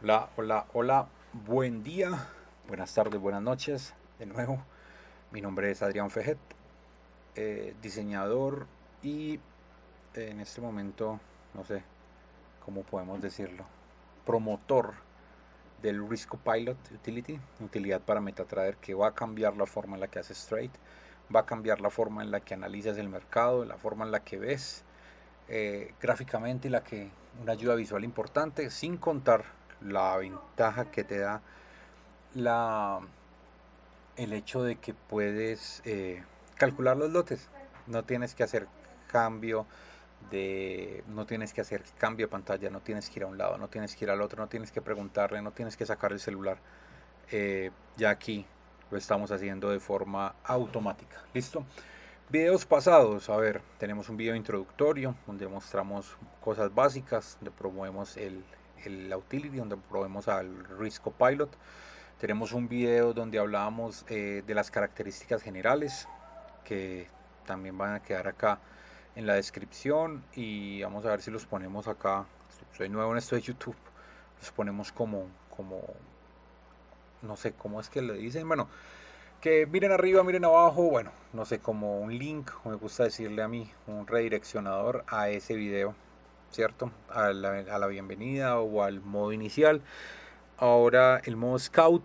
Hola, hola, hola, buen día, buenas tardes, buenas noches, de nuevo. Mi nombre es Adrián Fejet, diseñador y en este momento, no sé cómo podemos decirlo, promotor del Risco Pilot Utility, utilidad para MetaTrader que va a cambiar la forma en la que haces trade, va a cambiar la forma en la que analizas el mercado, la forma en la que ves gráficamente y una ayuda visual importante, sin contar la ventaja que te da la, el hecho de que puedes calcular los lotes. No tienes que hacer cambio no tienes que hacer cambio de pantalla, no tienes que ir a un lado, no tienes que ir al otro, no tienes que preguntarle, no tienes que sacar el celular. Ya aquí lo estamos haciendo de forma automática. ¿Listo? Videos pasados, a ver, tenemos un video introductorio donde mostramos cosas básicas, donde promovemos la utility, donde promovemos al Risco Pilot. Tenemos un video donde hablábamos de las características generales que también van a quedar acá en la descripción y vamos a ver si los ponemos acá. Soy nuevo en esto de YouTube. Los ponemos como no sé cómo es que le dicen. Bueno, que miren arriba, miren abajo. Bueno, no sé, como un link, o me gusta decirle a mí, un redireccionador a ese video, ¿cierto? A la bienvenida o al modo inicial. Ahora el modo Scout,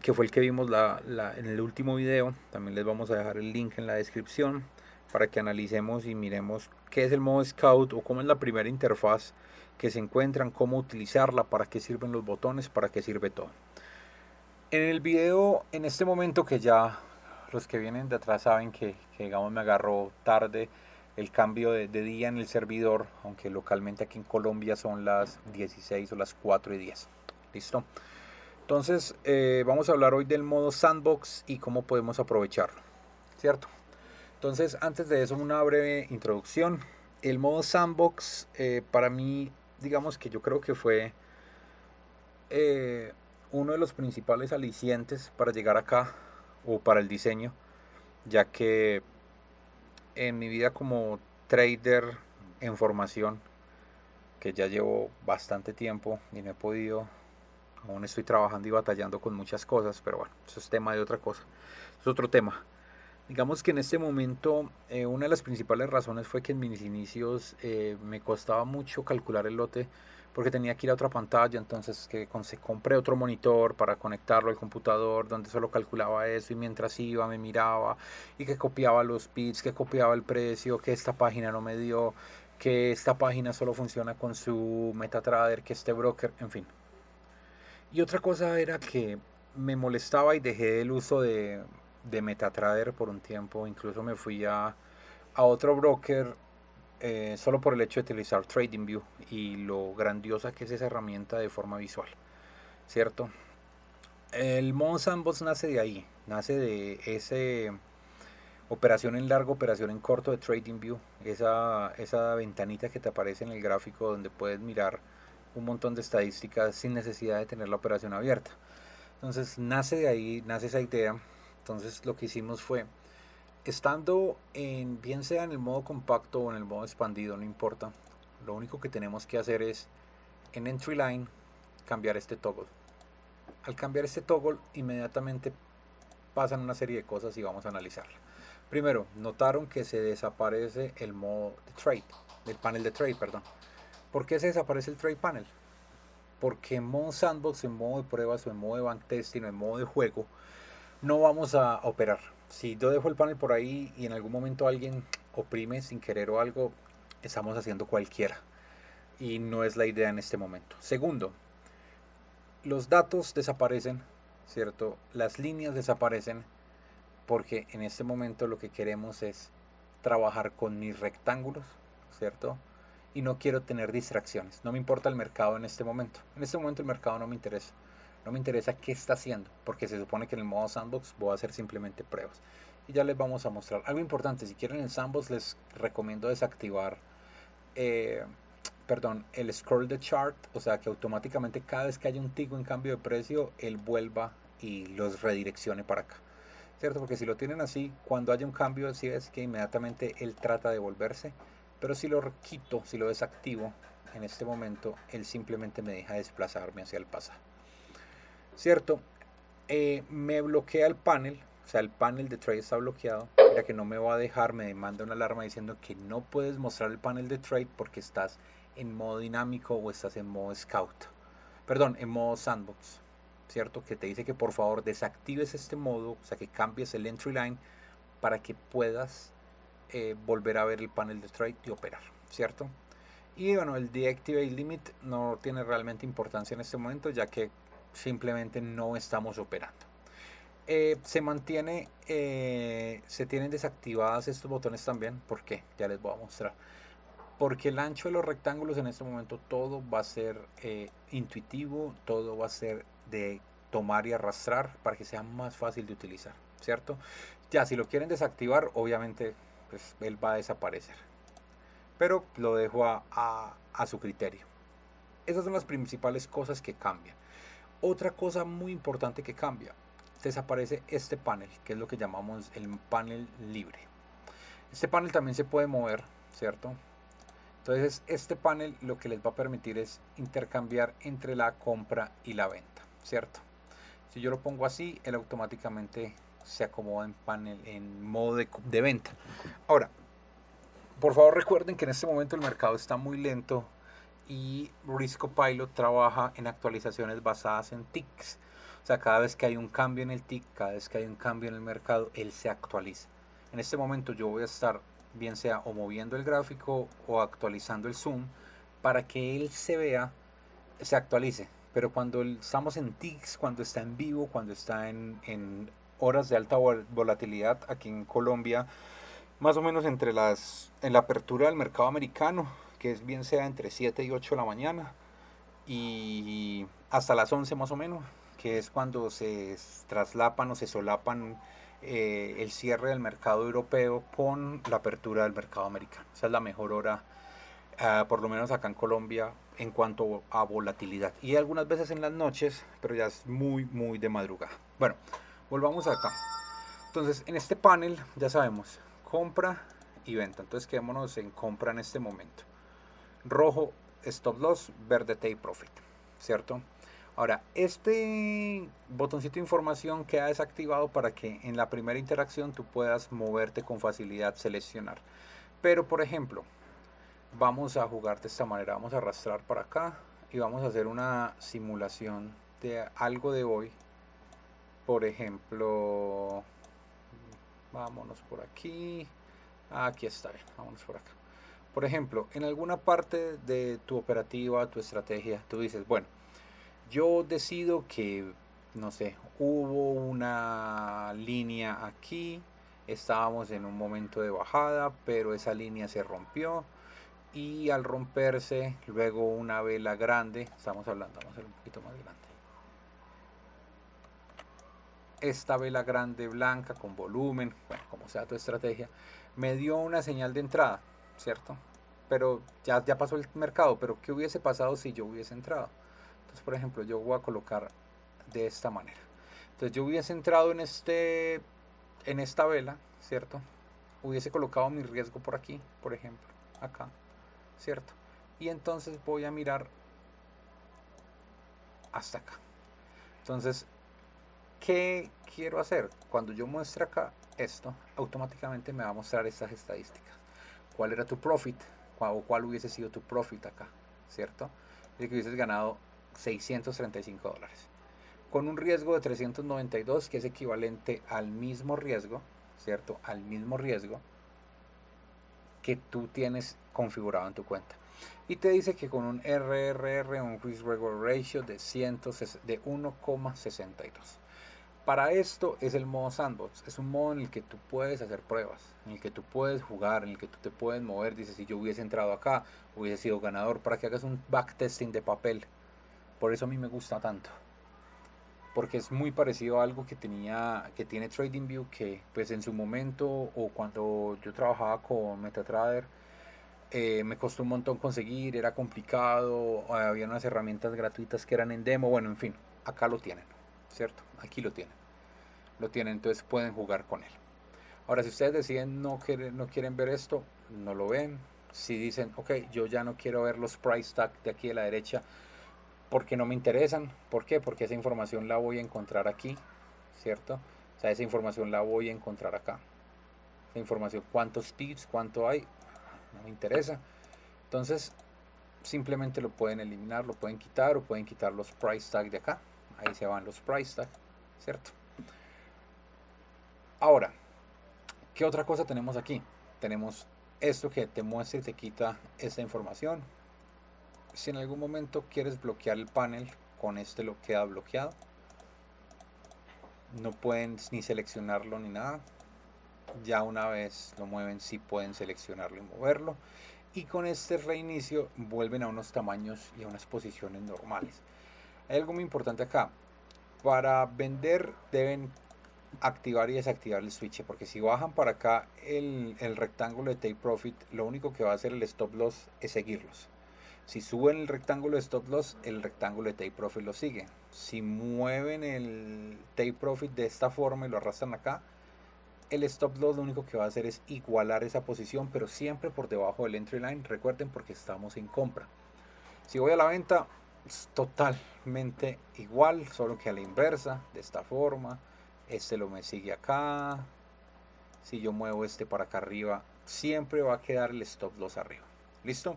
que fue el que vimos en el último video, también les vamos a dejar el link en la descripción para que analicemos y miremos qué es el modo Scout o cómo es la primera interfaz que se encuentran, cómo utilizarla, para qué sirven los botones, para qué sirve todo. En el video, en este momento que ya los que vienen de atrás saben que digamos me agarró tarde el cambio de día en el servidor, aunque localmente aquí en Colombia son las 16 o las 4:10. ¿Listo? Entonces, vamos a hablar hoy del modo sandbox y cómo podemos aprovecharlo, ¿cierto? Entonces, antes de eso, una breve introducción. El modo sandbox, para mí, digamos que yo creo que fue eh, uno de los principales alicientes para llegar acá o para el diseño, ya que en mi vida como trader en formación, que ya llevo bastante tiempo y no he podido, aún estoy trabajando y batallando con muchas cosas, pero bueno, eso es tema de otra cosa, es otro tema. Digamos que en este momento una de las principales razones fue que en mis inicios me costaba mucho calcular el lote porque tenía que ir a otra pantalla, entonces compré otro monitor para conectarlo al computador donde solo calculaba eso y mientras iba me miraba y que copiaba los bits, que copiaba el precio, que esta página no me dio, que esta página solo funciona con su MetaTrader, que este broker, en fin. Y otra cosa era que me molestaba y dejé el uso de MetaTrader por un tiempo. Incluso me fui a otro broker solo por el hecho de utilizar TradingView y lo grandiosa que es esa herramienta de forma visual, ¿cierto? El modo Sandbox nace de ahí, nace de ese operación en largo, operación en corto de TradingView, esa ventanita que te aparece en el gráfico donde puedes mirar un montón de estadísticas sin necesidad de tener la operación abierta. Entonces nace de ahí, nace esa idea. Entonces lo que hicimos fue, estando bien sea en el modo compacto o en el modo expandido, no importa, lo único que tenemos que hacer es en Entry Line cambiar este toggle. Al cambiar este toggle, inmediatamente pasan una serie de cosas y vamos a analizarla. Primero, notaron que se desaparece el modo de trade, del panel de trade, perdón. ¿Por qué se desaparece el trade panel? Porque en modo sandbox, en modo de pruebas o en modo de backtesting o en modo de juego, no vamos a operar. Si yo dejo el panel por ahí y en algún momento alguien oprime sin querer o algo, estamos haciendo cualquiera. Y no es la idea en este momento. Segundo, los datos desaparecen, ¿cierto? Las líneas desaparecen porque en este momento lo que queremos es trabajar con mis rectángulos, ¿cierto? Y no quiero tener distracciones. No me importa el mercado en este momento. En este momento el mercado no me interesa. No me interesa qué está haciendo, porque se supone que en el modo sandbox voy a hacer simplemente pruebas. Y ya les vamos a mostrar algo importante. Si quieren el sandbox les recomiendo desactivar eh, el scroll de chart, o sea que automáticamente cada vez que haya un tico en cambio de precio, él vuelva y los redireccione para acá. ¿Cierto? Porque si lo tienen así, cuando haya un cambio, si es que inmediatamente él trata de volverse Pero si lo quito, si lo desactivo, en este momento él simplemente me deja desplazarme hacia el pasado, ¿cierto? Me bloquea el panel, o sea, el panel de trade está bloqueado. Mira que no me va a dejar, me manda una alarma diciendo que no puedes mostrar el panel de trade porque estás en modo dinámico o estás en modo scout. Perdón, en modo sandbox, ¿cierto? Que te dice que por favor desactives este modo, o sea, que cambies el entry line para que puedas volver a ver el panel de trade y operar, ¿cierto? Y bueno, el deactivate limit no tiene realmente importancia en este momento, ya que simplemente no estamos operando. Se tienen desactivadas estos botones también. ¿Por qué? Ya les voy a mostrar. Porque el ancho de los rectángulos en este momento todo va a ser intuitivo, todo va a ser de tomar y arrastrar para que sea más fácil de utilizar, ¿cierto? Ya, si lo quieren desactivar, obviamente pues él va a desaparecer. Pero lo dejo a su criterio. Esas son las principales cosas que cambian. Otra cosa muy importante que cambia, desaparece este panel, que es lo que llamamos el panel libre. Este panel también se puede mover, ¿cierto? Entonces este panel lo que les va a permitir es intercambiar entre la compra y la venta, ¿cierto? Si yo lo pongo así, él automáticamente se acomoda en panel en modo de venta. Ahora, por favor recuerden que en este momento el mercado está muy lento y Risco Pilot trabaja en actualizaciones basadas en ticks. O sea, cada vez que hay un cambio en el tick, cada vez que hay un cambio en el mercado, él se actualiza. En este momento yo voy a estar bien sea o moviendo el gráfico o actualizando el zoom para que él se vea, se actualice. Pero cuando estamos en ticks, cuando está en vivo, cuando está en horas de alta volatilidad aquí en Colombia, más o menos en la apertura del mercado americano, que es bien sea entre 7 y 8 de la mañana, y hasta las 11 más o menos, que es cuando se traslapan o se solapan el cierre del mercado europeo con la apertura del mercado americano. Esa es la mejor hora, por lo menos acá en Colombia, en cuanto a volatilidad. Y algunas veces en las noches, pero ya es muy de madrugada. Bueno, volvamos acá. Entonces, en este panel ya sabemos, compra y venta. Entonces, quedémonos en compra en este momento. Rojo, stop loss, verde, take profit, ¿cierto? Ahora, este botoncito de información queda desactivado para que en la primera interacción tú puedas moverte con facilidad, seleccionar. Pero, por ejemplo, vamos a jugar de esta manera. Vamos a arrastrar para acá y vamos a hacer una simulación de algo de hoy. Por ejemplo, vámonos por aquí. Aquí está bien, vámonos por acá. Por ejemplo, en alguna parte de tu operativa, tu estrategia, tú dices, bueno, yo decido que, no sé, hubo una línea aquí, estábamos en un momento de bajada, pero esa línea se rompió y al romperse, luego una vela grande, estamos hablando, vamos a hacer un poquito más grande. Esta vela grande blanca con volumen, bueno, como sea tu estrategia, me dio una señal de entrada, ¿cierto? Pero ya pasó el mercado, pero ¿qué hubiese pasado si yo hubiese entrado? Entonces, por ejemplo, yo voy a colocar de esta manera. Entonces, yo hubiese entrado en esta vela, ¿cierto? Hubiese colocado mi riesgo por aquí, por ejemplo, acá, ¿cierto? Y entonces voy a mirar hasta acá. Entonces, ¿qué quiero hacer? Cuando yo muestre acá esto, automáticamente me va a mostrar estas estadísticas. ¿Cuál era tu profit? ¿O cuál hubiese sido tu profit acá? ¿Cierto? Es que hubieses ganado $635. Con un riesgo de 392, que es equivalente al mismo riesgo, ¿cierto? Al mismo riesgo que tú tienes configurado en tu cuenta. Y te dice que con un RRR, un Risk Reward Ratio de 1,62. Para esto es el modo sandbox, es un modo en el que tú puedes hacer pruebas, en el que tú puedes jugar, en el que tú te puedes mover. Dices, si yo hubiese entrado acá, hubiese sido ganador, para que hagas un backtesting de papel. Por eso a mí me gusta tanto, porque es muy parecido a algo que tiene TradingView, que pues en su momento o cuando yo trabajaba con MetaTrader, me costó un montón conseguir, era complicado, había unas herramientas gratuitas que eran en demo, bueno, en fin, acá lo tienen, ¿cierto? Aquí lo tienen, entonces pueden jugar con él. Ahora, si ustedes deciden no quieren ver esto, no lo ven, Si dicen, ok, yo ya no quiero ver los price tag de aquí de la derecha porque no me interesan. ¿Por qué? Porque esa información la voy a encontrar aquí, ¿cierto? O sea, esa información la voy a encontrar acá. Esa información, cuántos pips, cuánto hay, no me interesa. Entonces, simplemente lo pueden eliminar, lo pueden quitar o pueden quitar los price tag de acá. Ahí se van los price tag, ¿cierto? Ahora, ¿qué otra cosa tenemos aquí? Tenemos esto que te muestra y te quita esta información. Si en algún momento quieres bloquear el panel, con este lo queda bloqueado. No pueden ni seleccionarlo ni nada. Ya una vez lo mueven, sí pueden seleccionarlo y moverlo. Y con este reinicio vuelven a unos tamaños y a unas posiciones normales. Hay algo muy importante acá. Para vender deben activar y desactivar el switch, porque si bajan para acá el rectángulo de take profit, lo único que va a hacer el stop loss es seguirlos. Si suben el rectángulo de stop loss, el rectángulo de take profit lo sigue. Si mueven el take profit de esta forma y lo arrastran acá, el stop loss lo único que va a hacer es igualar esa posición, pero siempre por debajo del entry line. Recuerden, porque estamos en compra. Si voy a la venta, es totalmente igual, solo que a la inversa, de esta forma. Este lo me sigue acá. Si yo muevo este para acá arriba, siempre va a quedar el stop loss arriba. ¿Listo?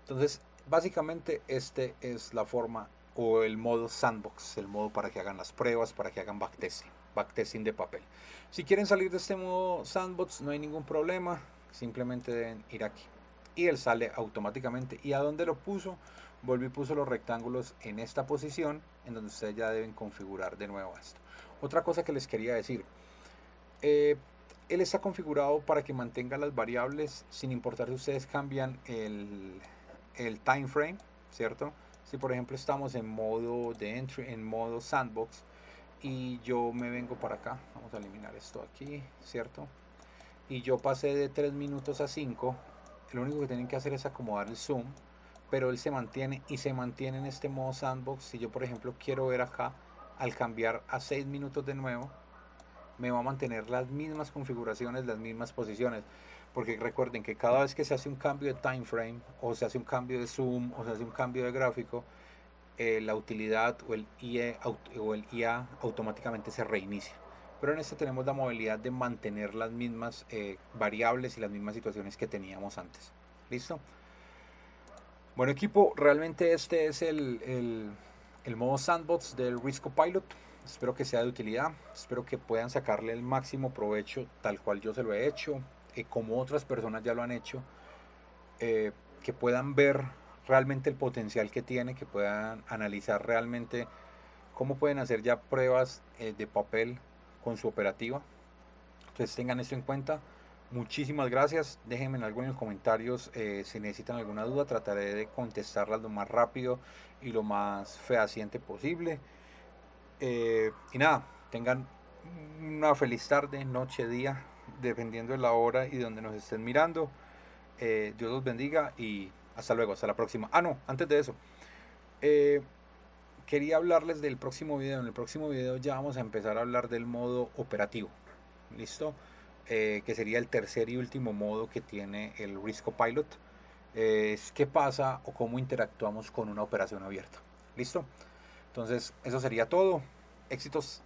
Entonces, básicamente este es la forma o el modo sandbox, el modo para que hagan las pruebas, para que hagan backtesting de papel. Si quieren salir de este modo sandbox, no hay ningún problema, simplemente deben ir aquí. Y él sale automáticamente. ¿Y a dónde lo puso? Volví y puso los rectángulos en esta posición, en donde ustedes ya deben configurar de nuevo esto. Otra cosa que les quería decir, él está configurado para que mantenga las variables sin importar si ustedes cambian el time frame, ¿cierto? Si por ejemplo estamos en modo de entry, en modo sandbox, y yo me vengo para acá, vamos a eliminar esto aquí, ¿cierto? Y yo pasé de 3 minutos a 5, lo único que tienen que hacer es acomodar el zoom, pero él se mantiene y se mantiene en este modo sandbox. Si yo por ejemplo quiero ver acá, al cambiar a 6 minutos de nuevo, me va a mantener las mismas configuraciones, las mismas posiciones. Porque recuerden que cada vez que se hace un cambio de time frame, o se hace un cambio de zoom, o se hace un cambio de gráfico, la utilidad o el IA automáticamente se reinicia. Pero en este tenemos la movilidad de mantener las mismas variables y las mismas situaciones que teníamos antes. ¿Listo? Bueno, equipo, realmente este es el modo sandbox del Risco Pilot. Espero que sea de utilidad, espero que puedan sacarle el máximo provecho tal cual yo se lo he hecho, como otras personas ya lo han hecho, que puedan ver realmente el potencial que tiene, que puedan analizar realmente cómo pueden hacer ya pruebas de papel con su operativa. Entonces tengan esto en cuenta. Muchísimas gracias. Déjenme algo en los comentarios si necesitan alguna duda. Trataré de contestarlas lo más rápido y lo más fehaciente posible. Y nada, tengan una feliz tarde, noche, día, dependiendo de la hora y donde nos estén mirando. Dios los bendiga y hasta luego, hasta la próxima. Ah, no, antes de eso, eh, quería hablarles del próximo video. En el próximo video ya vamos a empezar a hablar del modo operativo. ¿Listo? Que sería el tercer y último modo que tiene el Risco Pilot. Es qué pasa o cómo interactuamos con una operación abierta. ¿Listo? Entonces, eso sería todo. Éxitos.